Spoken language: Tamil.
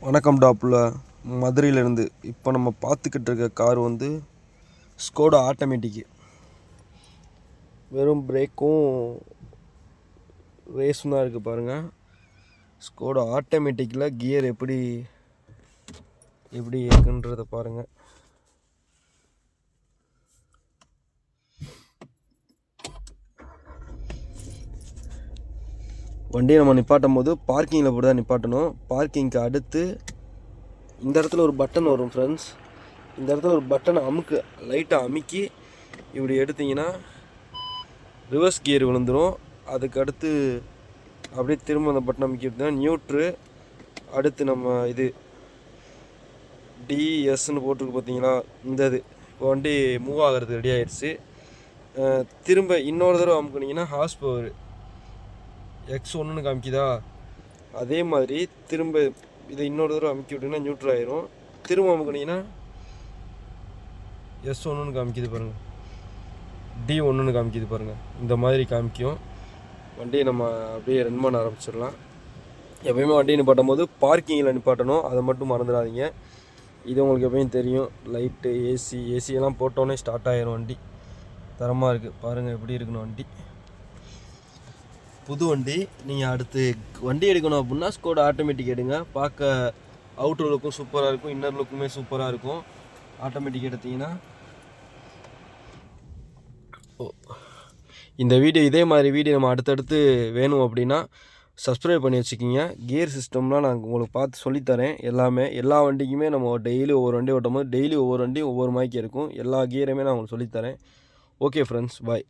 வணக்கம் டாப்பில் மதுரையிலேருந்து இப்போ நம்ம பார்த்துக்கிட்டு இருக்க கார் வந்து ஸ்கோடா ஆட்டோமேட்டிக்கு. வெறும் பிரேக்கும் ரேஸும் தான் இருக்குது பாருங்கள். ஸ்கோடா ஆட்டோமேட்டிக்கில் கியர் எப்படி இருக்குன்றதை பாருங்கள். வண்டியை நம்ம நிப்பாட்டும் போது பார்க்கிங்கில் போட்டு தான் நிப்பாட்டணும். பார்க்கிங்க்கு அடுத்து இந்த இடத்துல ஒரு பட்டன் வரும் ஃப்ரெண்ட்ஸ். இந்த இடத்துல ஒரு பட்டனை லைட்டாக அமுக்கி இப்படி எடுத்திங்கன்னா ரிவர்ஸ் கியர் விழுந்துடும். அதுக்கு அடுத்து அப்படியே திரும்ப அந்த பட்டன் அமைக்கிறது நியூட்ரு. அடுத்து நம்ம இது டிஎஸ்ன்னு போட்டிருக்கு பார்த்தீங்களா, இந்த இது இப்போ வண்டி மூவ் ஆகிறது ரெடி ஆகிடுச்சு. திரும்ப இன்னொரு தடவை அமுக்குனிங்கன்னா ஹார்ஸ் பவர் X1ன்னு காமிக்குதா, அதே மாதிரி திரும்ப இதை இன்னொரு தடவை அமுக்கி விட்டிங்கன்னா நியூட்ரல் ஆயிரும். திரும்ப அமுக்குனிங்கன்னா S1ன்னு காமிக்குது பாருங்கள், D1ன்னு காமிக்குது பாருங்கள். இந்த மாதிரி காமிக்கும். வண்டியை நம்ம அப்படியே ரன் பண்ண ஆரம்பிச்சிடலாம். எப்பயுமே வண்டியை நிப்பாட்டும் போது பார்க்கிங்கில் நிப்பாட்டணும், அதை மட்டும் மறந்துடாதீங்க. இது உங்களுக்கு எப்பயும் தெரியும். லைட்டு ஏசியெல்லாம் போட்டோன்னே ஸ்டார்ட் ஆகிரும். வண்டி தரமாக இருக்குது பாருங்கள், எப்படி இருக்கணும் வண்டி. புது வண்டி. நீங்கள் அடுத்து வண்டி எடுக்கணும் அப்படின்னா ஸ்கோடா ஆட்டோமேட்டிக் எடுங்க. பார்க்க அவுட்டர் லுக்கும் சூப்பராக இருக்கும், இன்னர் லுக்குமே சூப்பராக இருக்கும். ஆட்டோமேட்டிக் எடுத்திங்கன்னா இந்த வீடியோ இதே மாதிரி வீடியோ நம்ம அடுத்தடுத்து வேணும் அப்படின்னா சப்ஸ்கிரைப் பண்ணி வச்சுக்கிங்க. கியர் சிஸ்டம்லாம் நான் உங்களுக்கு பார்த்து சொல்லித்தரேன். எல்லா வண்டிக்குமே நம்ம டெய்லி ஒவ்வொரு வண்டி ஓட்டும் போது டெய்லி ஒவ்வொரு வண்டியும் ஒவ்வொரு மாதிரி இருக்கும். எல்லா கியருமே நான் உங்களுக்கு சொல்லித்தரேன். ஓகே ஃப்ரெண்ட்ஸ், பாய்.